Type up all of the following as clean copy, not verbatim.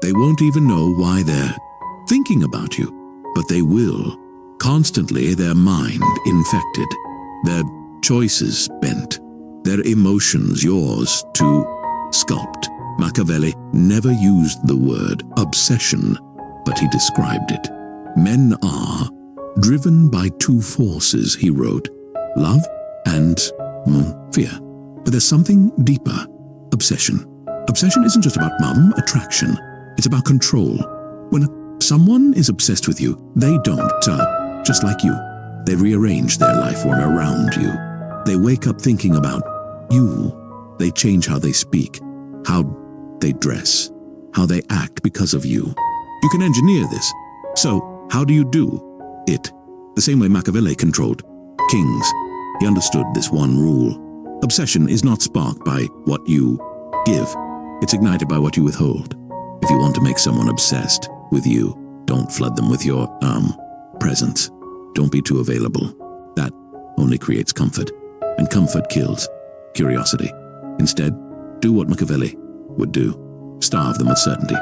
They won't even know why they're thinking about you, but they will. Constantly their mind infected, their choices bent, their emotions yours to sculpt. Machiavelli never used the word obsession, but he described it. Men are driven by two forces, he wrote, love and fear. But there's something deeper, obsession. Obsession isn't just about attraction. It's about control. When someone is obsessed with you, they don't, just like you. They rearrange their life around you. They wake up thinking about you. They change how they speak, how they dress, how they act because of you. You can engineer this. So, how do you do it? The same way Machiavelli controlled kings. He understood this one rule. Obsession is not sparked by what you give. It's ignited by what you withhold. If you want to make someone obsessed with you, don't flood them with your, presence. Don't be too available. That only creates comfort, and comfort kills curiosity. Instead, do what Machiavelli would do. Starve them with certainty.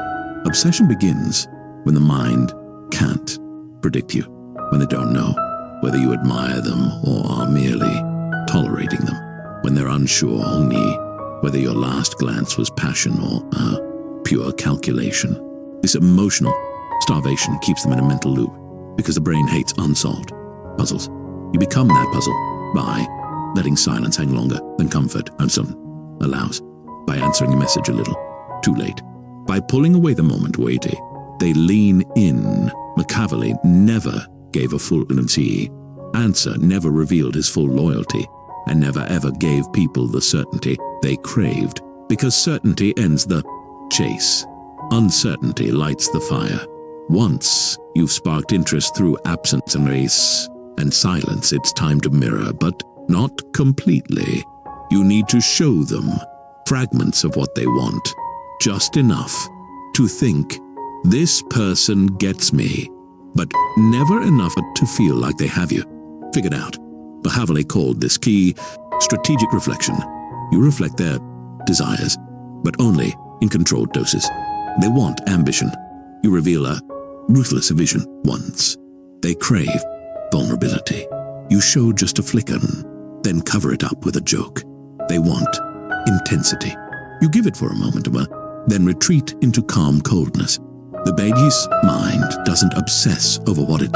Obsession begins when the mind can't predict you, when they don't know whether you admire them or are merely tolerating them, when they're unsure only whether your last glance was passion or pure calculation. This emotional starvation keeps them in a mental loop because the brain hates unsolved puzzles. You become that puzzle by letting silence hang longer than comfort allows, by answering a message a little too late, by pulling away the moment weighty. They lean in. Machiavelli never gave a full answer, never revealed his full loyalty, and never ever gave people the certainty they craved, because certainty ends the chase. Uncertainty lights the fire. Once you've sparked interest through absence and race and silence, it's time to mirror, but not completely. You need to show them fragments of what they want, just enough to think, this person gets me, but never enough to feel like they have you figured out. Machiavelli called this key strategic reflection. You reflect their desires, but only in controlled doses. They want ambition. You reveal a ruthless vision once. They crave vulnerability. You show just a flicker, then cover it up with a joke. They want intensity. You give it for a moment, then retreat into calm coldness. The baby's mind doesn't obsess over what it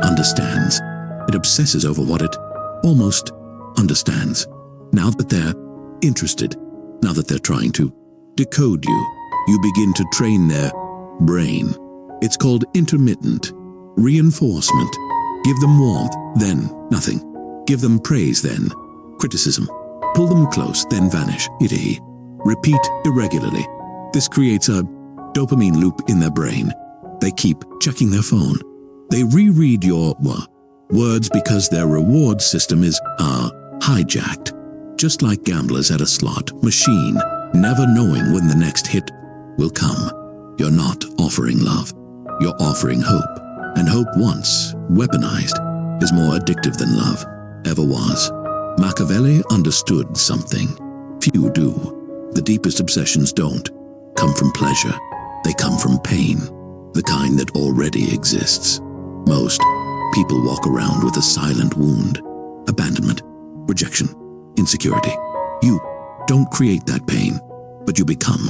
understands. It obsesses over what it almost understands. Now that they're interested, now that they're trying to decode you, you begin to train their brain. It's called intermittent reinforcement. Give them warmth, then nothing. Give them praise, then criticism. Pull them close, then vanish. Repeat irregularly. This creates a dopamine loop in their brain. They keep checking their phone. They reread your words because their reward system is hijacked. Just like gamblers at a slot machine, never knowing when the next hit will come. You're not offering love. You're offering hope. And hope, once weaponized, is more addictive than love ever was. Machiavelli understood something few do. The deepest obsessions don't come from pleasure. They come from pain, the kind that already exists. Most people walk around with a silent wound, abandonment, rejection, insecurity. You don't create that pain, but you become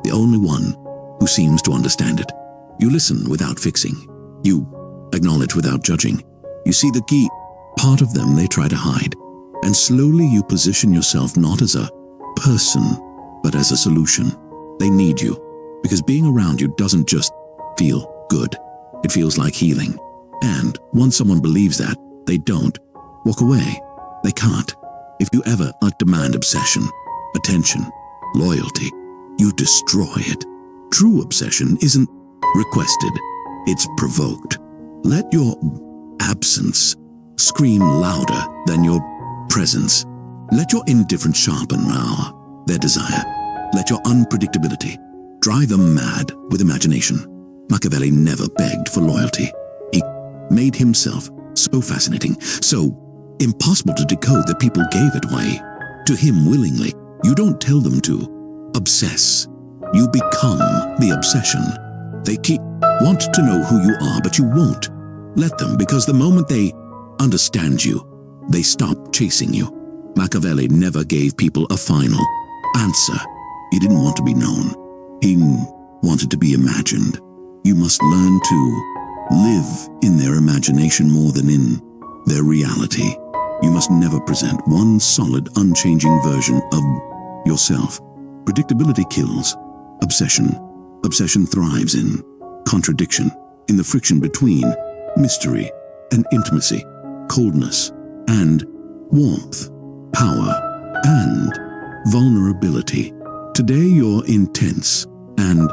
the only one who seems to understand it. You listen without fixing. You acknowledge without judging. You see the key part of them they try to hide. And slowly you position yourself not as a person, but as a solution. They need you, because being around you doesn't just feel good. It feels like healing. And once someone believes that, they don't walk away. They can't. If you ever demand obsession, attention, loyalty, you destroy it. True obsession isn't requested, it's provoked. Let your absence scream louder than your presence. Let your indifference sharpen their desire. Let your unpredictability drive them mad with imagination. Machiavelli never begged for loyalty. He made himself so fascinating, so impossible to decode that people gave it away to him willingly. You don't tell them to obsess. You become the obsession. They want to know who you are, but you won't let them, because the moment they understand you, they stop chasing you. Machiavelli never gave people a final answer. He didn't want to be known. He wanted to be imagined. You must learn to live in their imagination more than in their reality. You must never present one solid, unchanging version of yourself. Predictability kills. Obsession thrives in contradiction, in the friction between mystery and intimacy, coldness and warmth, power and vulnerability. Today you're intense and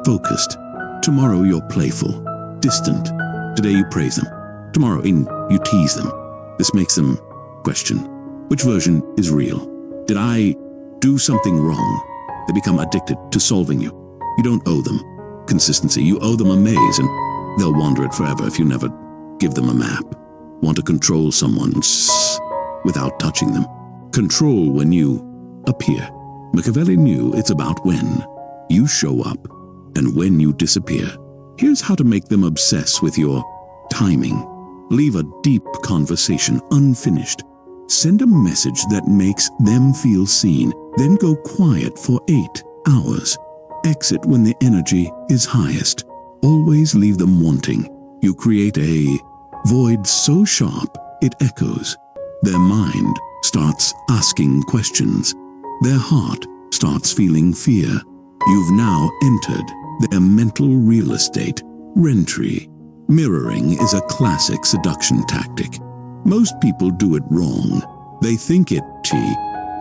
focused. Tomorrow you're playful, distant. Today you praise them. Tomorrow you tease them. This makes them question, which version is real? Did I do something wrong? They become addicted to solving you. You don't owe them consistency. You owe them a maze, and they'll wander it forever if you never give them a map. Want to control someone without touching them. Control when you appear. Machiavelli knew it's about when you show up and when you disappear. Here's how to make them obsess with your timing. Leave a deep conversation unfinished. Send a message that makes them feel seen. Then go quiet for 8 hours. Exit when the energy is highest. Always leave them wanting. You create a void so sharp it echoes. Their mind starts asking questions. Their heart starts feeling fear. You've now entered their mental real estate, rentry. Mirroring is a classic seduction tactic. Most people do it wrong. They think it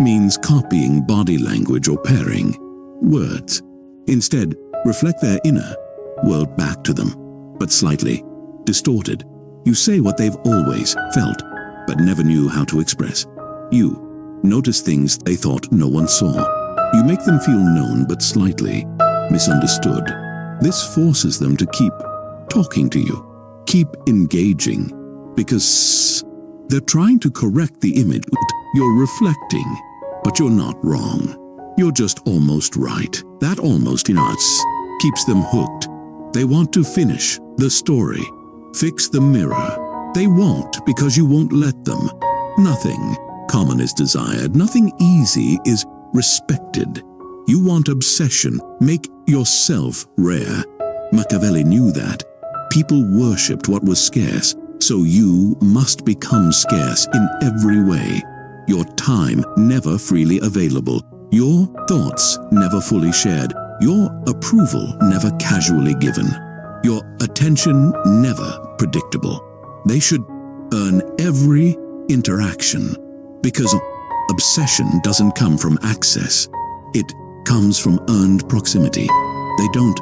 means copying body language or pairing words. Instead, reflect their inner world back to them, but slightly distorted. You say what they've always felt, but never knew how to express. You notice things they thought no one saw. You make them feel known, but slightly misunderstood. This forces them to keep talking to you, keep engaging, because they're trying to correct the image you're reflecting, but you're not wrong. You're just almost right. That almost, keeps them hooked. They want to finish the story, fix the mirror. They won't, because you won't let them. Nothing common is desired. Nothing easy is respected. You want obsession. Make yourself rare. Machiavelli knew that. People worshipped what was scarce, so you must become scarce in every way. Your time never freely available. Your thoughts never fully shared. Your approval never casually given. Your attention never predictable. They should earn every interaction, because obsession doesn't come from access. It comes from earned proximity. They don't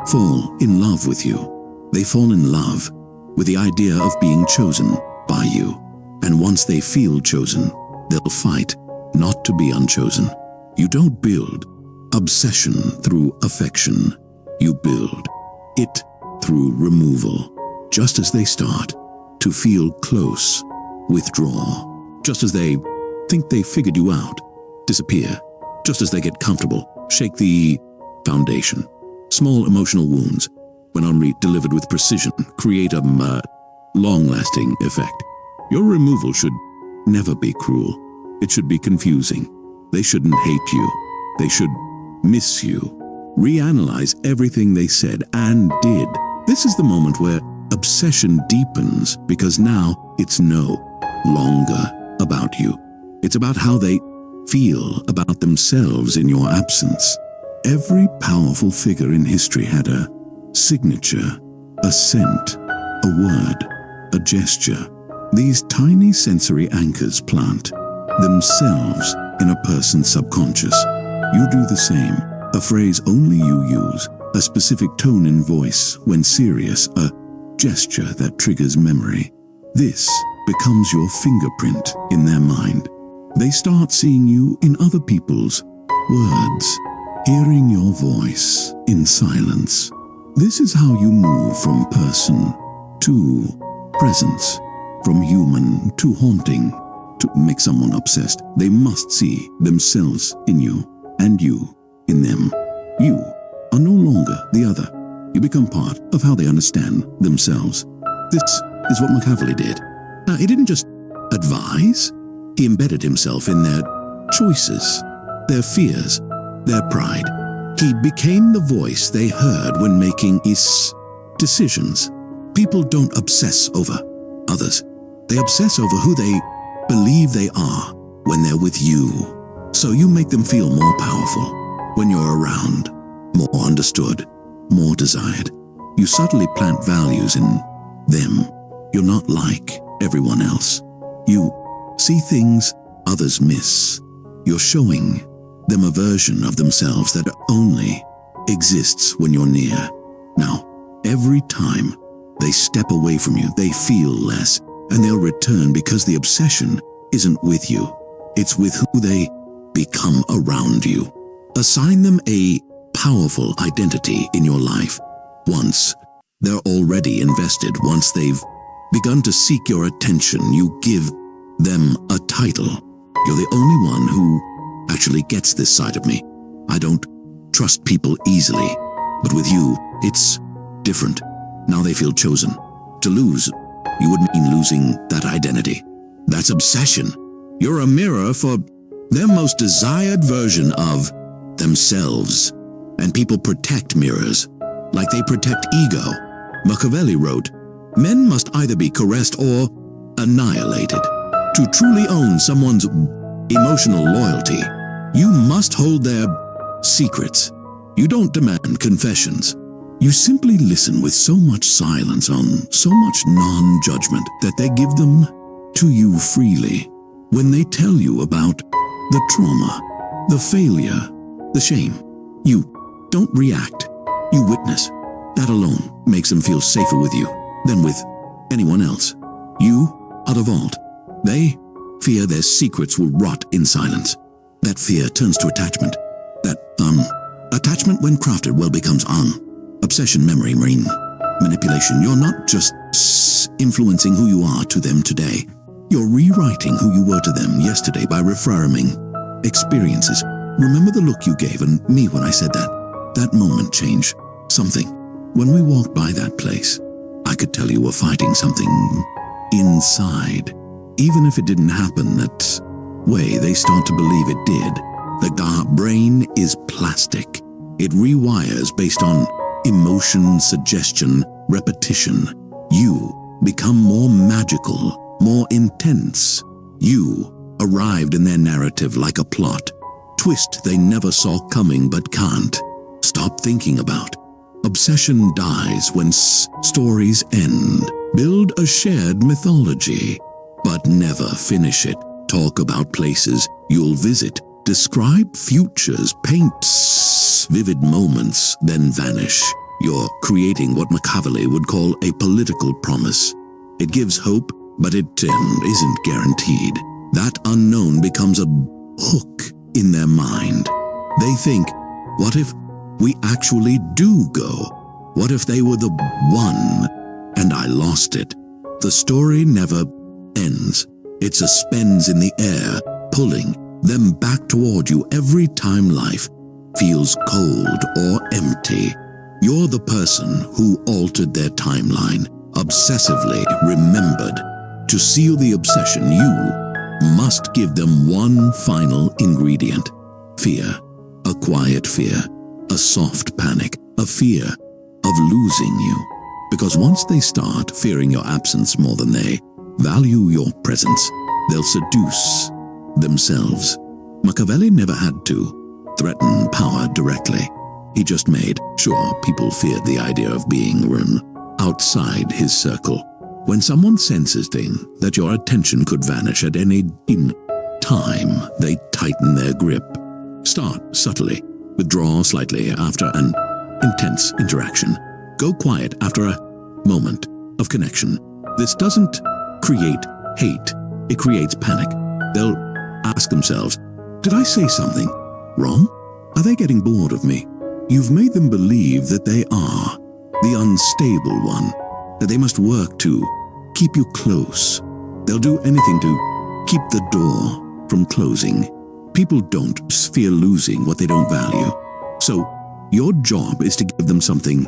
fall in love with you. They fall in love with the idea of being chosen by you. And once they feel chosen, they'll fight not to be unchosen. You don't build obsession through affection. You build it through removal. Just as they start to feel close, withdraw. Just as they think they figured you out, disappear. Just as they get comfortable, shake the foundation. Small emotional wounds, when only delivered with precision, create a long-lasting effect. Your removal should never be cruel. It should be confusing. They shouldn't hate you. They should miss you. Reanalyze everything they said and did. This is the moment where obsession deepens, because now it's no longer about you. It's about how they feel about themselves in your absence. Every powerful figure in history had a signature, a scent, a word, a gesture. These tiny sensory anchors plant themselves in a person's subconscious. You do the same. A phrase only you use, a specific tone in voice when serious, a gesture that triggers memory. This becomes your fingerprint in their mind. They start seeing you in other people's words, hearing your voice in silence. This is how you move from person to presence, from human to haunting. To make someone obsessed, they must see themselves in you and you in them. You are no longer the other. You become part of how they understand themselves. This is what Machiavelli did. Now, he didn't just advise. He embedded himself in their choices, their fears, their pride. He became the voice they heard when making decisions. People don't obsess over others. They obsess over who they believe they are when they're with you. So you make them feel more powerful when you're around, more understood, more desired. You subtly plant values in them. You're not like everyone else. You see things others miss. You're showing them a version of themselves that only exists when you're near. Now, every time they step away from you, they feel less, and they'll return because the obsession isn't with you. It's with who they become around you. Assign them a powerful identity in your life. Once they're already invested, once they've begun to seek your attention, you give them a title. You're the only one who actually gets this side of me. I don't trust people easily, but with you, it's different. Now they feel chosen. To lose, you would mean losing that identity. That's obsession. You're a mirror for their most desired version of themselves. And people protect mirrors, like they protect ego. Machiavelli wrote, "Men must either be caressed or annihilated. To truly own someone's emotional loyalty, you must hold their secrets. You don't demand confessions. You simply listen with so much silence on so much non-judgment that they give them to you freely. When they tell you about the trauma, the failure, the shame, you don't react. You witness. That alone makes them feel safer with you than with anyone else. You are the vault. They fear their secrets will rot in silence. That fear turns to attachment. That attachment, when crafted well, becomes obsession, memory, marine manipulation. You're not just influencing who you are to them today. You're rewriting who you were to them yesterday by reframing experiences. Remember the look you gave and me when I said that? That moment changed something. When we walked by that place, I could tell you were fighting something inside. Even if it didn't happen that way, they start to believe it did. The brain is plastic. It rewires based on emotion, suggestion, repetition. You become more magical, more intense. You arrived in their narrative like a plot. Twist they never saw coming but can't stop thinking about. Obsession dies when stories end. Build a shared mythology, but never finish it. Talk about places you'll visit. Describe futures, paint vivid moments, then vanish. You're creating what Machiavelli would call a political promise. It gives hope, but it isn't guaranteed. That unknown becomes a hook in their mind. They think, what if we actually do go? What if they were the one and I lost it? The story never ends. It suspends in the air, pulling them back toward you every time life feels cold or empty. You're the person who altered their timeline, obsessively remembered. To seal the obsession, you must give them one final ingredient: fear. A quiet fear, a soft panic, a fear of losing you. Because once they start fearing your absence more than they value your presence, they'll seduce themselves. Machiavelli never had to threaten power directly. He just made sure people feared the idea of being outside his circle. When someone senses that your attention could vanish at any time, they tighten their grip. Start subtly. Withdraw slightly after an intense interaction. Go quiet after a moment of connection. This doesn't create hate. It creates panic. They'll ask themselves, did I say something wrong? Are they getting bored of me? You've made them believe that they are the unstable one, that they must work to keep you close. They'll do anything to keep the door from closing. People don't fear losing what they don't value. So your job is to give them something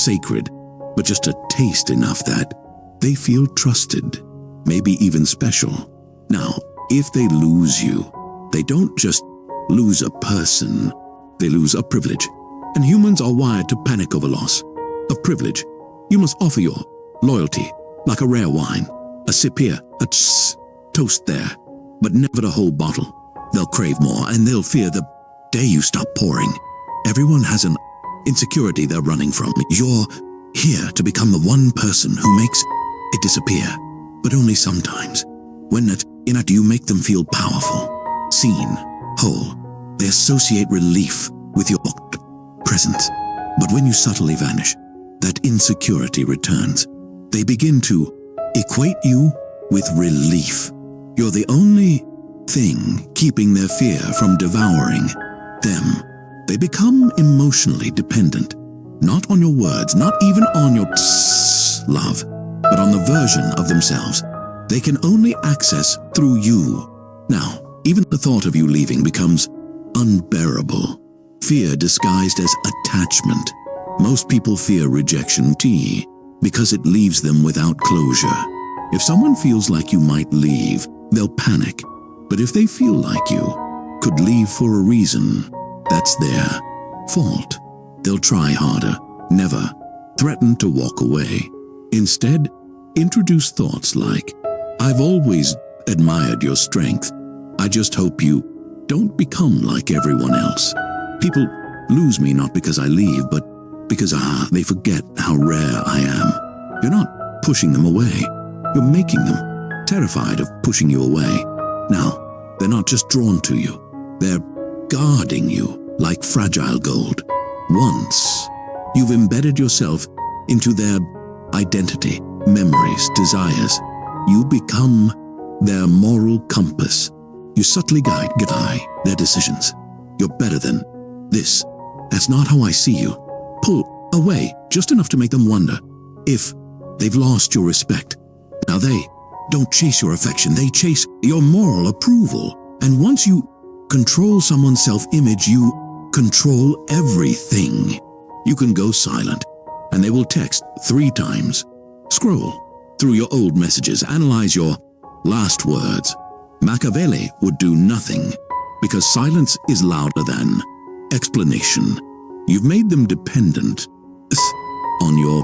sacred, but just a taste enough that they feel trusted, maybe even special. Now, if they lose you, they don't just lose a person, they lose a privilege. And humans are wired to panic over loss of privilege. You must offer your loyalty like a rare wine, a sip here, a toast there, but never the whole bottle. They'll crave more, and they'll fear the day you stop pouring. Everyone has an insecurity they're running from. You're here to become the one person who makes it disappear, but only sometimes. When in it you make them feel powerful, seen, whole. They associate relief with your presence. But when you subtly vanish, that insecurity returns. They begin to equate you with relief. You're the only thing keeping their fear from devouring them. They become emotionally dependent, not on your words, not even on your love, but on the version of themselves they can only access through you. Now, even the thought of you leaving becomes unbearable. Fear disguised as attachment. Most people fear rejection because it leaves them without closure. If someone feels like you might leave, they'll panic. But if they feel like you could leave for a reason, that's their fault. They'll try harder, never threaten to walk away. Instead, introduce thoughts like, I've always admired your strength. I just hope you don't become like everyone else. People lose me not because I leave, but because they forget how rare I am. You're not pushing them away. You're making them terrified of pushing you away. Now, they're not just drawn to you. They're guarding you like fragile gold. Once you've embedded yourself into their identity, memories, desires, you become their moral compass. You subtly guide their decisions. You're better than this. That's not how I see you. Pull away just enough to make them wonder if they've lost your respect. Now they don't chase your affection, they chase your moral approval. And once you control someone's self-image, you control everything. You can go silent, and they will text 3 times. Scroll through your old messages, analyze your last words. Machiavelli would do nothing, because silence is louder than explanation. You've made them dependent on your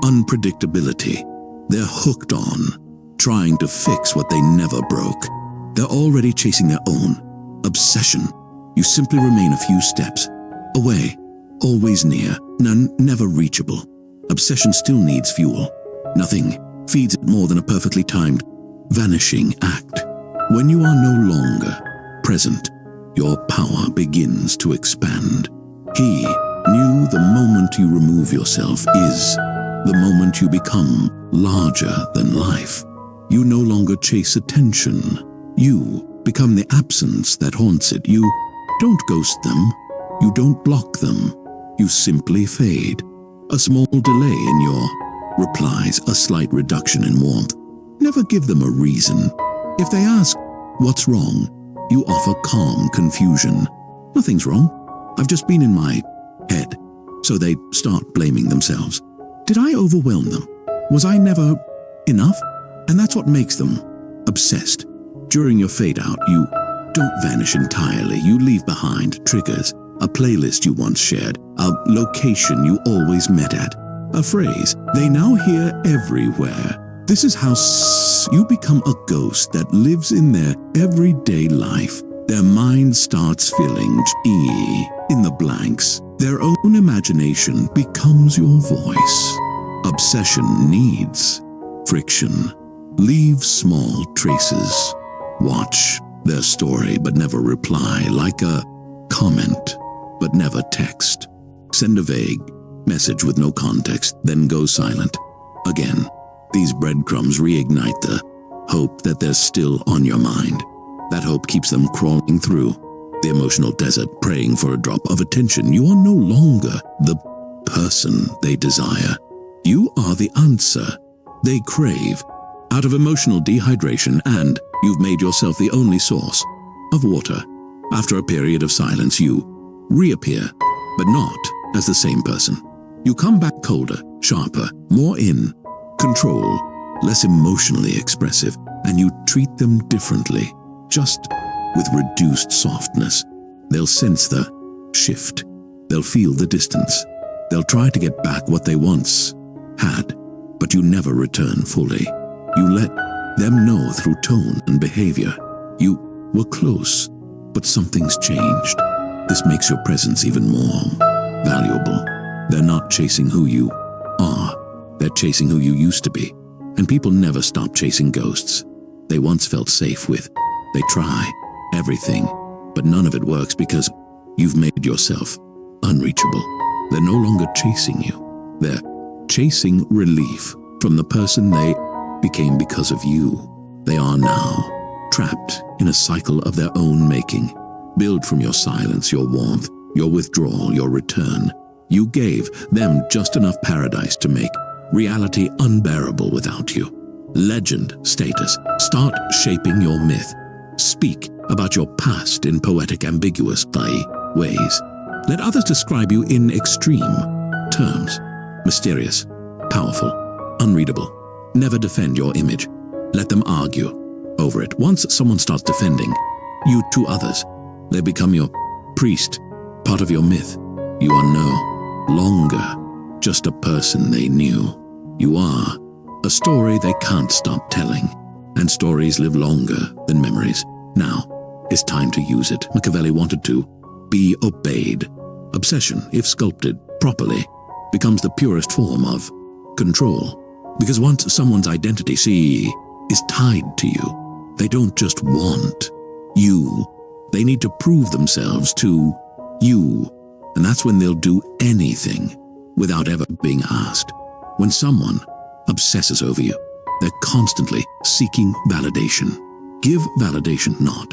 unpredictability. They're hooked on trying to fix what they never broke. They're already chasing their own obsession. You simply remain a few steps away, always near, never reachable. Obsession still needs fuel. Nothing feeds it more than a perfectly timed, vanishing act. When you are no longer present, your power begins to expand. He knew the moment you remove yourself is the moment you become larger than life. You no longer chase attention. You become the absence that haunts it. You don't ghost them. You don't block them. You simply fade. A small delay in your replies, a slight reduction in warmth. Never give them a reason. If they ask, what's wrong? You offer calm confusion. Nothing's wrong. I've just been in my head. So they start blaming themselves. Did I overwhelm them? Was I never enough? And that's what makes them obsessed. During your fade out, you don't vanish entirely. You leave behind triggers, a playlist you once shared, a location you always met at, a phrase they now hear everywhere. This is how you become a ghost that lives in their everyday life. Their mind starts filling in the blanks. Their own imagination becomes your voice. Obsession needs friction. Leave small traces. Watch their story but never reply, like a comment but never text. Send a vague message with no context, then go silent. Again, these breadcrumbs reignite the hope that they're still on your mind. That hope keeps them crawling through the emotional desert, praying for a drop of attention. You are no longer the person they desire. You are the answer they crave. Out of emotional dehydration, and you've made yourself the only source of water. After a period of silence, you reappear, but not as the same person. You come back colder, sharper, more in control, less emotionally expressive, and you treat them differently, just with reduced softness. They'll sense the shift. They'll feel the distance. They'll try to get back what they once had, but you never return fully. You let them know through tone and behavior. You were close, but something's changed. This makes your presence even more valuable. They're not chasing who you are. They're chasing who you used to be. And people never stop chasing ghosts they once felt safe with. They try everything, but none of it works because you've made yourself unreachable. They're no longer chasing you. They're chasing relief from the person they became because of you. They are now trapped in a cycle of their own making, built from your silence, your warmth, your withdrawal, your return. You gave them just enough paradise to make reality unbearable without you. Legend status. Start shaping your myth. Speak about your past in poetic, ambiguous ways. Let others describe you in extreme terms. Mysterious, powerful, unreadable. Never defend your image. Let them argue over it. Once someone starts defending you to others, they become your priest, part of your myth. You are no longer just a person they knew. You are a story they can't stop telling, and stories live longer than memories. Now, it's time to use it. Machiavelli wanted to be obeyed. Obsession, if sculpted properly, becomes the purest form of control. Because once someone's identity, is tied to you, they don't just want you. They need to prove themselves to you. And that's when they'll do anything without ever being asked. When someone obsesses over you, they're constantly seeking validation. Give validation not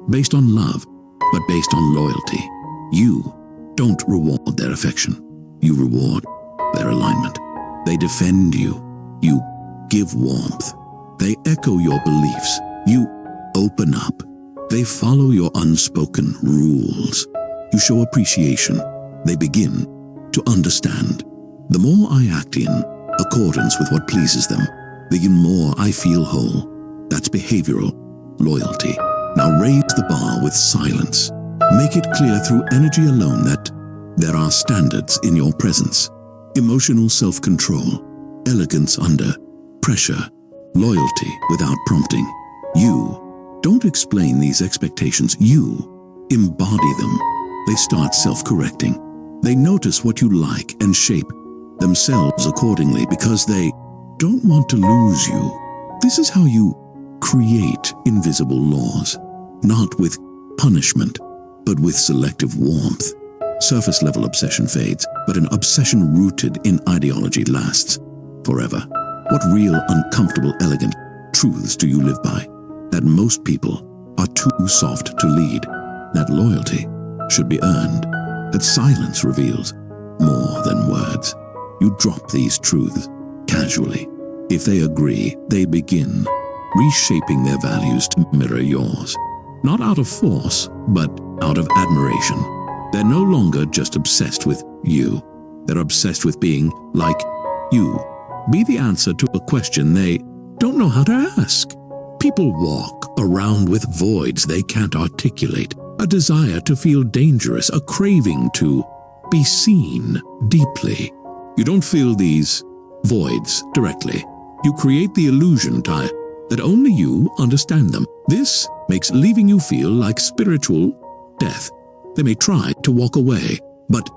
based on love, but based on loyalty. You don't reward their affection. You reward their alignment. They defend you. You give warmth. They echo your beliefs. You open up. They follow your unspoken rules. You show appreciation. They begin to understand. The more I act in accordance with what pleases them, the more I feel whole. That's behavioral loyalty. Now raise the bar with silence. Make it clear through energy alone that there are standards in your presence. Emotional self-control, elegance under pressure, loyalty without prompting. You don't explain these expectations. You embody them. They start self-correcting. They notice what you like and shape themselves accordingly because they don't want to lose you. This is how you create invisible laws, not with punishment, but with selective warmth. Surface-level obsession fades, but an obsession rooted in ideology lasts forever. What real, uncomfortable, elegant truths do you live by? That most people are too soft to lead. That loyalty should be earned. That silence reveals more than words. You drop these truths casually. If they agree, they begin reshaping their values to mirror yours. Not out of force, but out of admiration. They're no longer just obsessed with you. They're obsessed with being like you. Be the answer to a question they don't know how to ask. People walk around with voids they can't articulate, a desire to feel dangerous, a craving to be seen deeply. You don't feel these voids directly. You create the illusion that only you understand them. This makes leaving you feel like spiritual death. They may try to walk away, but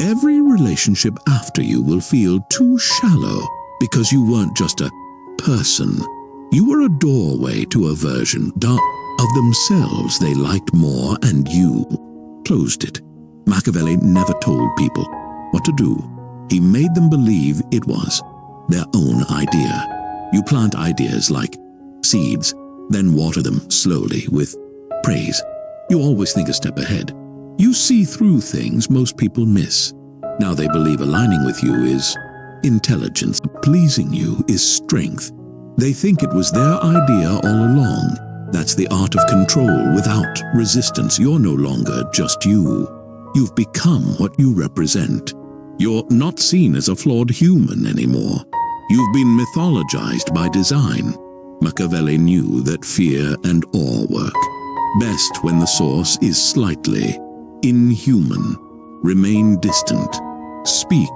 every relationship after you will feel too shallow because you weren't just a person. You were a doorway to a version of themselves they liked more, and you closed it. Machiavelli never told people what to do. He made them believe it was their own idea. You plant ideas like seeds, then water them slowly with praise. You always think a step ahead. You see through things most people miss. Now they believe aligning with you is intelligence, pleasing you is strength. They think it was their idea all along. That's the art of control without resistance. You're no longer just you. You've become what you represent. You're not seen as a flawed human anymore. You've been mythologized by design. Machiavelli knew that fear and awe work best when the source is slightly inhuman. Remain distant. Speak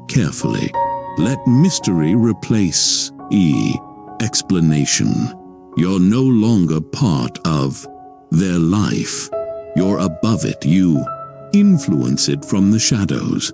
carefully. Let mystery replace explanation. You're no longer part of their life. You're above it. You influence it from the shadows.